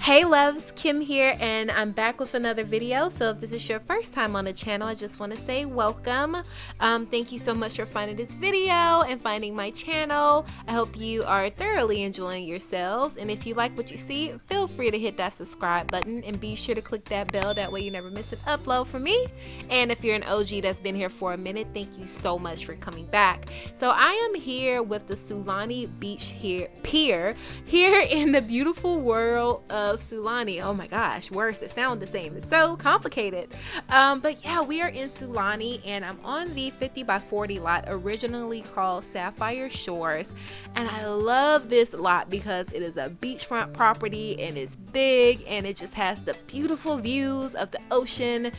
Hey loves, Kim here, and I'm back with another video. So if this is your first time on the channel, I just want to say welcome. Thank you so much for finding this video and finding my channel. I hope you are thoroughly enjoying yourselves, and if you like what you see, feel free to hit that subscribe button and be sure to click that bell. That way you never miss an upload from me. And if you're an OG that's been here for a minute, thank you so much for coming back. So I am here with the Sulani Beach Pier here in the beautiful world of Sulani. Oh my gosh, words that sound the same. It's so complicated. But yeah, we are in Sulani and I'm on the 50 by 40 lot, originally called Sapphire Shores. And I love this lot because it is a beachfront property and it's big and it just has the beautiful views of the ocean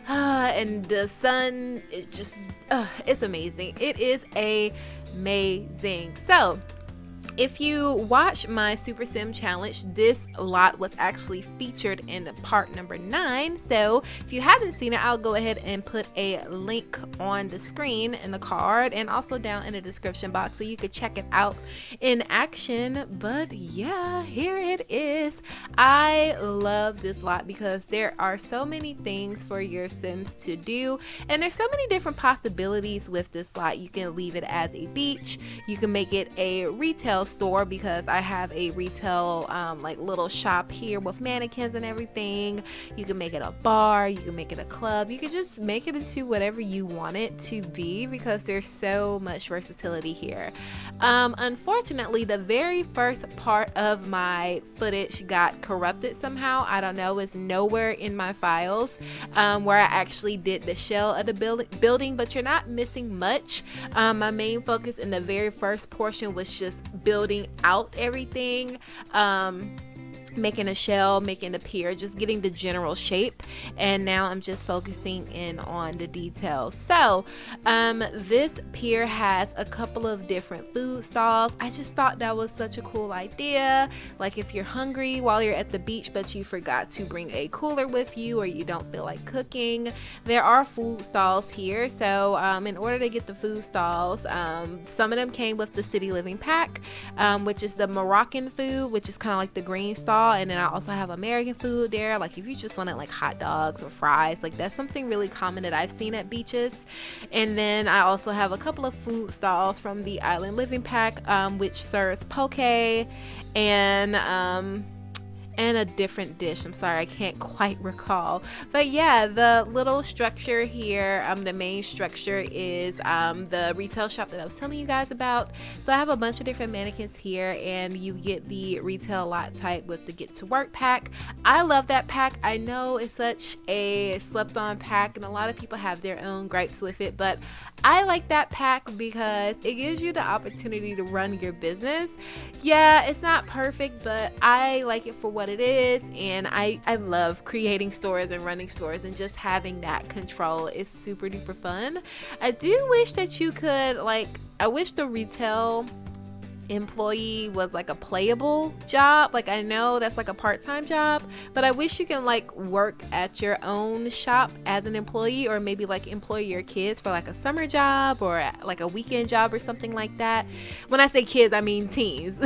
and the sun. It just, it's amazing. It is amazing. So if you watch my Super Sim challenge, this lot was actually featured in part number 9. So if you haven't seen it, I'll go ahead and put a link on the screen in the card and also down in the description box so you could check it out in action. But yeah, here it is. I love this lot because there are so many things for your Sims to do, and there's so many different possibilities with this lot. You can leave it as a beach, you can make it a retail store because I have a retail like little shop here with mannequins and everything. You can make it a bar, you can make it a club, you can just make it into whatever you want it to be because there's so much versatility here. Unfortunately, the very first part of my footage got corrupted somehow. I don't know, it's nowhere in my files where I actually did the shell of the building, but you're not missing much. My main focus in the very first portion was just building out everything, making a shell, making the pier, just getting the general shape, and now I'm just focusing in on the details. So this pier has a couple of different food stalls. I just thought that was such a cool idea. Like if you're hungry while you're at the beach but you forgot to bring a cooler with you or you don't feel like cooking, there are food stalls here. So in order to get the food stalls, some of them came with the City Living pack, which is the Moroccan food, which is kind of like the green stall. And then I also have American food there, like if you just wanted like hot dogs or fries, like that's something really common that I've seen at beaches. And then I also have a couple of food stalls from the Island Living pack, which serves poke and a different dish. I'm sorry, I can't quite recall. But yeah, the little structure here, the main structure is the retail shop that I was telling you guys about. So I have a bunch of different mannequins here, and you get the retail lot type with the Get to Work pack. I love that pack. I know it's such a slept on pack and a lot of people have their own gripes with it, but I like that pack because it gives you the opportunity to run your business. Yeah, it's not perfect, but I like it for what it is, and I love creating stores and running stores, and just having that control is super duper fun. I do wish that you could, like, I wish the retail employee was like a playable job. Like I know that's like a part-time job, but I wish you can like work at your own shop as an employee, or maybe like employ your kids for like a summer job or like a weekend job or something like that. When I say kids, I mean teens.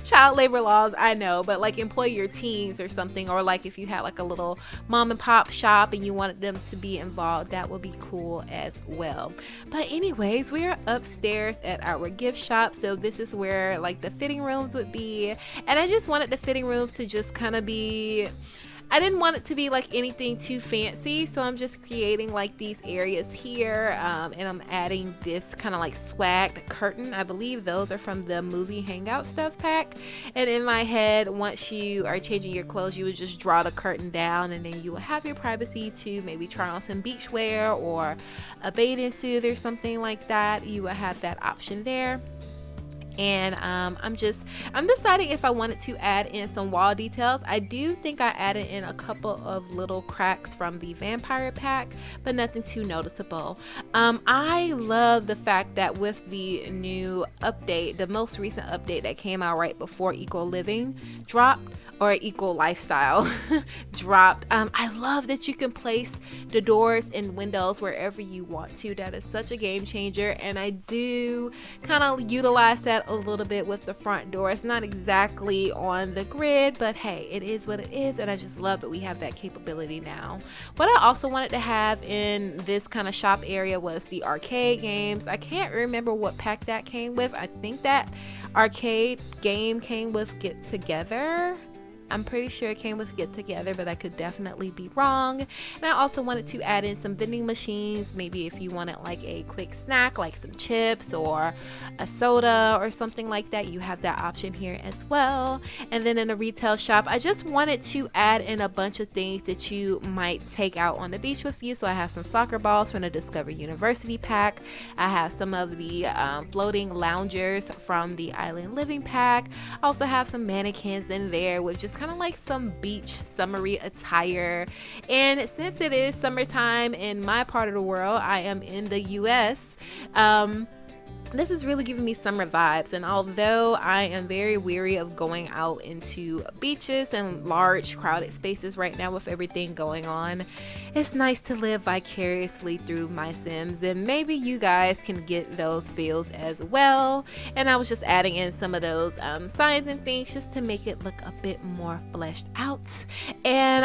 Child labor laws, I know, but like employ your teens or something, or like if you had like a little mom and pop shop and you wanted them to be involved, that would be cool as well. But anyways, we are upstairs at our gift shop, so this is where like the fitting rooms would be, and I just wanted the fitting rooms to just kind of be, I didn't want it to be like anything too fancy, so I'm just creating like these areas here, and I'm adding this kind of like swagged curtain. I believe those are from the movie hangout stuff pack, and in my head, once you are changing your clothes, you would just draw the curtain down and then you will have your privacy to maybe try on some beach wear or a bathing suit or something like that. You will have that option there. And I'm deciding if I wanted to add in some wall details. I do think I added in a couple of little cracks from the vampire pack, but nothing too noticeable. I love the fact that with the new update, the most recent update that came out right before Eco Living dropped, or equal lifestyle dropped. I love that you can place the doors and windows wherever you want to. That is such a game changer, and I do kind of utilize that a little bit with the front door. It's not exactly on the grid, but hey, it is what it is, and I just love that we have that capability now. What I also wanted to have in this kind of shop area was the arcade games. I can't remember what pack that came with. I think that arcade game came with Get Together. I'm pretty sure it came with Get Together, but I could definitely be wrong. And I also wanted to add in some vending machines, maybe if you wanted like a quick snack, like some chips or a soda or something like that, you have that option here as well. And then in a retail shop, I just wanted to add in a bunch of things that you might take out on the beach with you. So I have some soccer balls from the Discover University pack. I have some of the floating loungers from the Island Living pack. I also have some mannequins in there with just kind of like some beach summery attire. And since it is summertime in my part of the world, I am in the US, this is really giving me summer vibes. And although I am very weary of going out into beaches and large crowded spaces right now with everything going on, it's nice to live vicariously through my Sims, and maybe you guys can get those feels as well. And I was just adding in some of those signs and things just to make it look a bit more fleshed out. And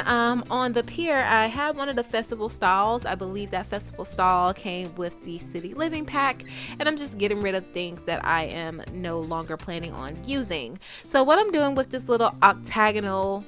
on the pier, I have one of the festival stalls. I believe that festival stall came with the City Living pack, and I'm just getting rid of things that I am no longer planning on using. So what I'm doing with this little octagonal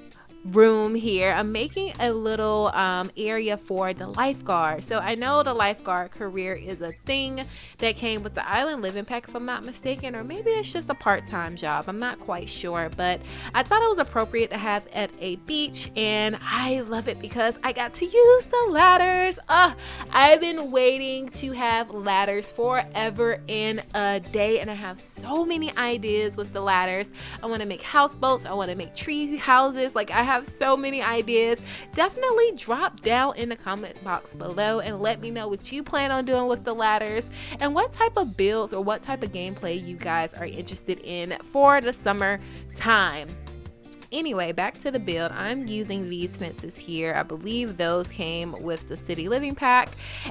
room here, I'm making a little area for the lifeguard. So I know the lifeguard career is a thing that came with the Island Living pack, if I'm not mistaken, or maybe it's just a part-time job, I'm not quite sure, but I thought it was appropriate to have at a beach, and I love it because I got to use the ladders. I've been waiting to have ladders forever and a day, and I have so many ideas with the ladders. I want to make houseboats, I want to make tree houses, like I have so many ideas. Definitely drop down in the comment box below and let me know what you plan on doing with the ladders and what type of builds or what type of gameplay you guys are interested in for the summer time. Anyway, back to the build. I'm using these fences here. I believe those came with the City Living pack,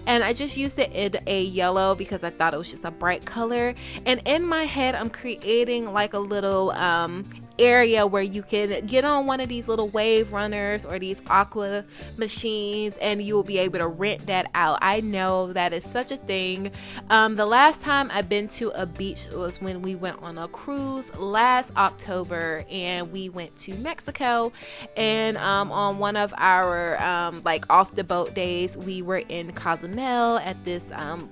and I just used it in a yellow because I thought it was just a bright color. And in my head, I'm creating like a little area where you can get on one of these little wave runners or these aqua machines, and you will be able to rent that out. I know that is such a thing. The last time I've been to a beach was when we went on a cruise last October, and we went to Mexico, and on one of our like off the boat days, we were in Cozumel at this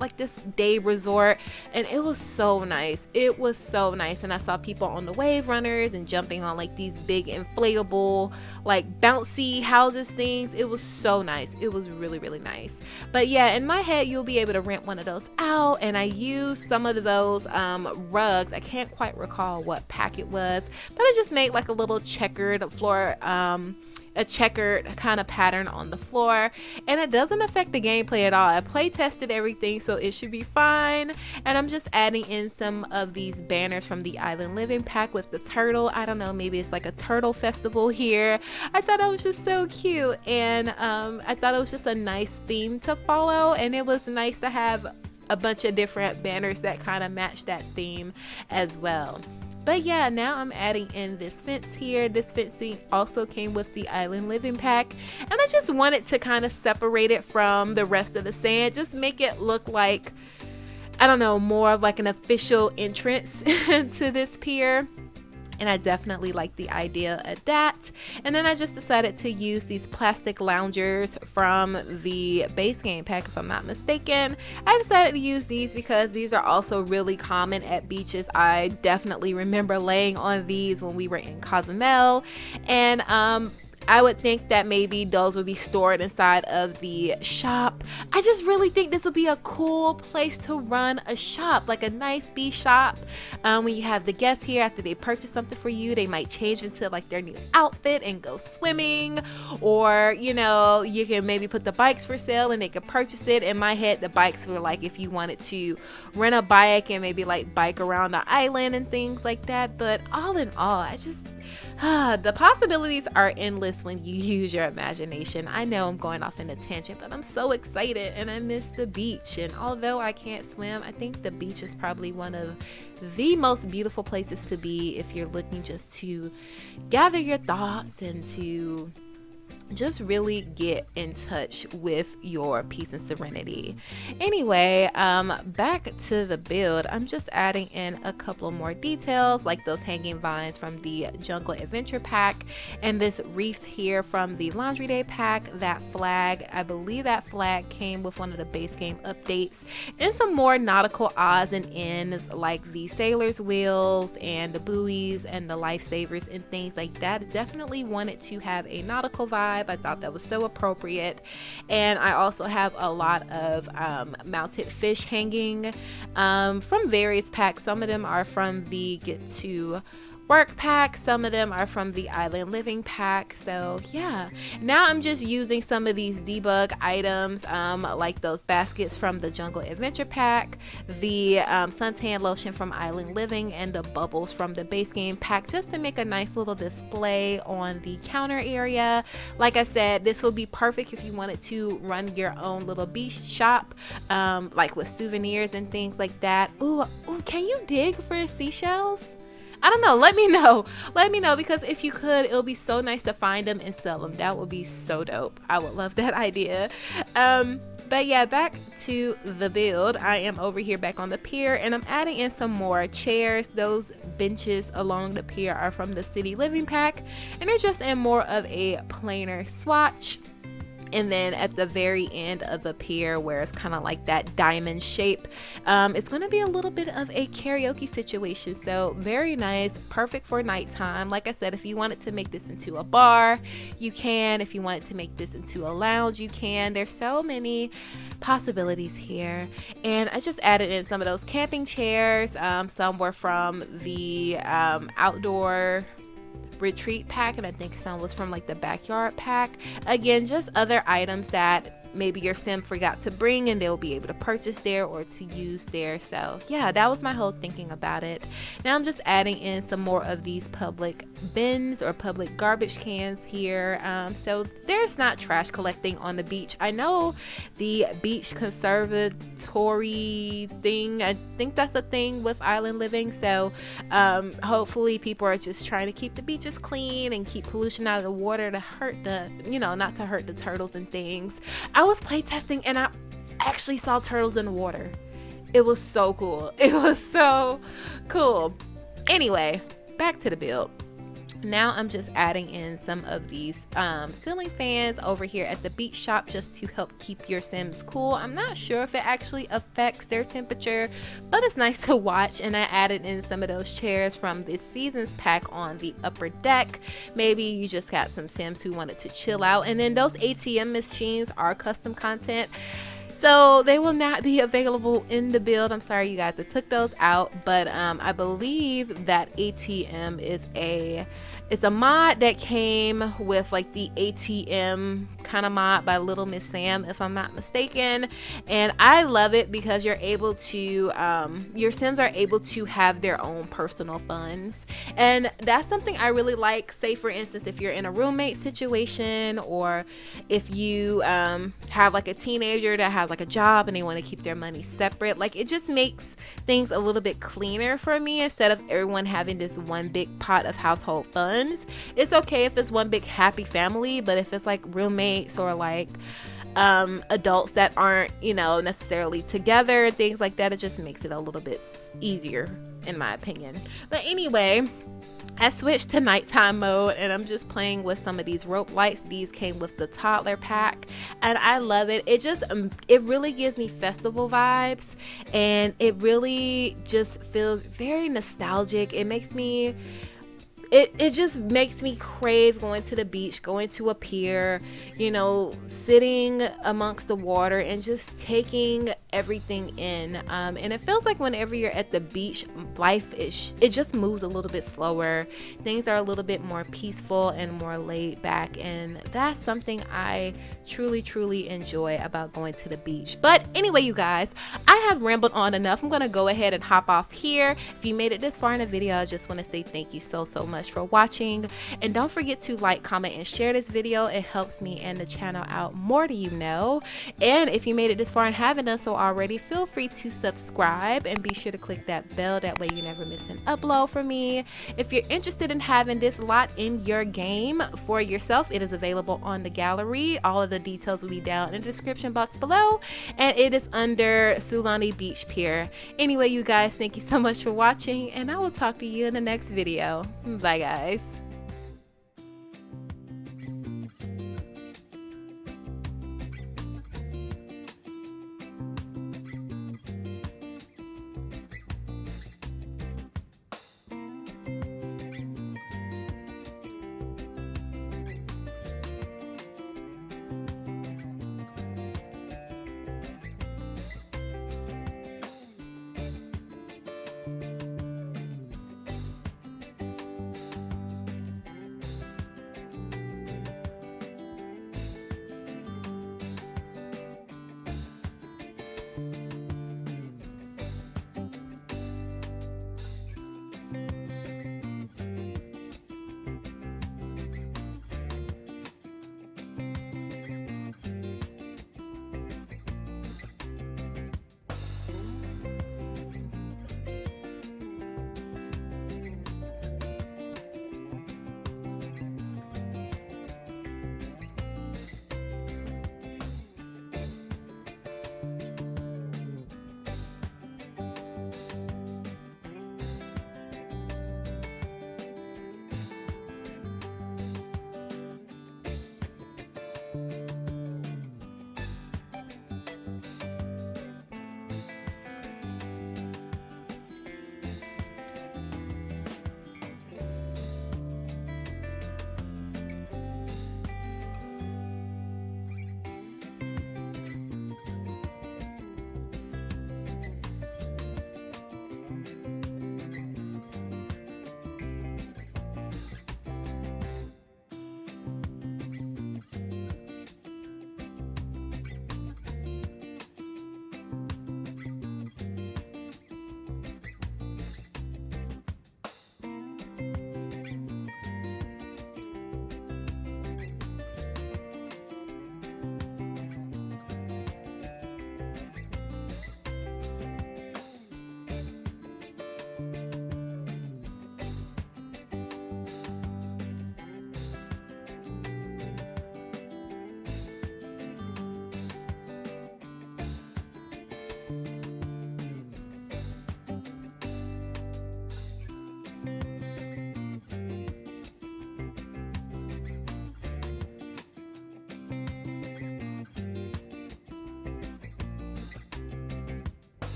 like this day resort, and it was so nice. It was so nice. And I saw people on the wave runners and jumping on like these big inflatable like bouncy houses things. It was so nice. It was really, really nice. But yeah, in my head, you'll be able to rent one of those out, and I used some of those rugs. I can't quite recall what pack it was, but I just made like a little checkered floor, a checkered kind of pattern on the floor, and it doesn't affect the gameplay at all. I play tested everything, so it should be fine. And I'm just adding in some of these banners from the Island Living pack with the turtle. I don't know, maybe it's like a turtle festival here. I thought it was just so cute, and I thought it was just a nice theme to follow, and it was nice to have a bunch of different banners that kind of match that theme as well. But yeah, now I'm adding in this fence here. This fencing also came with the Island Living pack, and I just wanted to kind of separate it from the rest of the sand, just make it look like, I don't know, more of like an official entrance to this pier. And I definitely like the idea of that. And then I just decided to use these plastic loungers from the base game pack, if I'm not mistaken. I decided to use these because these are also really common at beaches. I definitely remember laying on these when we were in Cozumel, and I would think that maybe those would be stored inside of the shop. I just really think this would be a cool place to run a shop, like a nice beach shop. When you have the guests here, after they purchase something for you, they might change into like their new outfit and go swimming, or you know, you can maybe put the bikes for sale and they could purchase it. In my head, the bikes were like if you wanted to rent a bike and maybe like bike around the island and things like that. But all in all, The possibilities are endless when you use your imagination. I know I'm going off in a tangent, but I'm so excited and I miss the beach. And although I can't swim, I think the beach is probably one of the most beautiful places to be if you're looking just to gather your thoughts and to just really get in touch with your peace and serenity. Anyway, back to the build. I'm just adding in a couple more details, like those hanging vines from the Jungle Adventure pack, and this wreath here from the Laundry Day pack. That flag, I believe that flag came with one of the base game updates, and some more nautical odds and ends like the sailor's wheels and the buoys and the lifesavers and things like that. Definitely wanted to have a nautical vibe. I thought that was so appropriate. And I also have a lot of mounted fish hanging from various packs. Some of them are from the Get to Work pack, some of them are from the Island Living pack. So yeah, now I'm just using some of these debug items, like those baskets from the Jungle Adventure pack, the suntan lotion from Island Living, and the bubbles from the base game pack, just to make a nice little display on the counter area. Like I said, this will be perfect if you wanted to run your own little beach shop, like with souvenirs and things like that. Ooh, can you dig for seashells? I don't know. Let me know, because if you could, it'll be so nice to find them and sell them. That would be so dope. I would love that idea. But yeah, back to the build. I am over here back on the pier, and I'm adding in some more chairs. Those benches along the pier are from the City Living pack, and they're just in more of a plainer swatch. And then at the very end of the pier, where it's kind of like that diamond shape, it's going to be a little bit of a karaoke situation. So very nice, perfect for nighttime. Like I said, if you wanted to make this into a bar, you can. If you wanted to make this into a lounge, you can. There's so many possibilities here. And I just added in some of those camping chairs. Some were from the outdoor retreat pack, and I think some was from like the backyard pack. Again, just other items that maybe your sim forgot to bring and they'll be able to purchase there or to use there. So yeah, that was my whole thinking about it. Now I'm just adding in some more of these public bins or public garbage cans here, so there's not trash collecting on the beach. I know the beach conservatory thing, I think that's a thing with Island Living, so hopefully people are just trying to keep the beaches clean and keep pollution out of the water to hurt the, not to hurt the turtles and things. I was playtesting and I actually saw turtles in the water. It was so cool. It was so cool. Anyway, back to the build. Now I'm just adding in some of these ceiling fans over here at the beach shop just to help keep your sims cool. I'm not sure if it actually affects their temperature, but it's nice to watch. And I added in some of those chairs from this season's pack on the upper deck. Maybe you just got some sims who wanted to chill out. And then those ATM machines are custom content, so they will not be available in the build. I'm sorry you guys, I took those out, but I believe that ATM is a mod that came with like the ATM kind of mod by Little Miss Sam, if I'm not mistaken. And I love it because you're able to your sims are able to have their own personal funds, and that's something I really like. Say for instance, if you're in a roommate situation, or if you have like a teenager that has like a job and they want to keep their money separate, like it just makes things a little bit cleaner for me instead of everyone having this one big pot of household funds. It's okay if it's one big happy family, but if it's like roommates or like adults that aren't necessarily together and things like that, it just makes it a little bit easier in my opinion. But anyway, I switched to nighttime mode and I'm just playing with some of these rope lights. These came with the toddler pack and I love it. It really gives me festival vibes, and it really just feels very nostalgic. It just makes me crave going to the beach, going to a pier, sitting amongst the water and just taking everything in, and it feels like whenever you're at the beach, life it just moves a little bit slower. Things are a little bit more peaceful and more laid back, and that's something I truly enjoy about going to the beach. But anyway, you guys, I have rambled on enough. I'm gonna go ahead and hop off here. If you made it this far in the video, I just want to say thank you so much for watching, and don't forget to like, comment, and share this video. It helps me and the channel out more, do you know. And if you made it this far and haven't done so already, feel free to subscribe and be sure to click that bell, that way you never miss an upload from me. If you're interested in having this lot in your game for yourself, it is available on the gallery. All of the details will be down in the description box below, and it is under Sulani Beach Pier. Anyway, you guys, thank you so much for watching, and I will talk to you in the next video. Bye guys.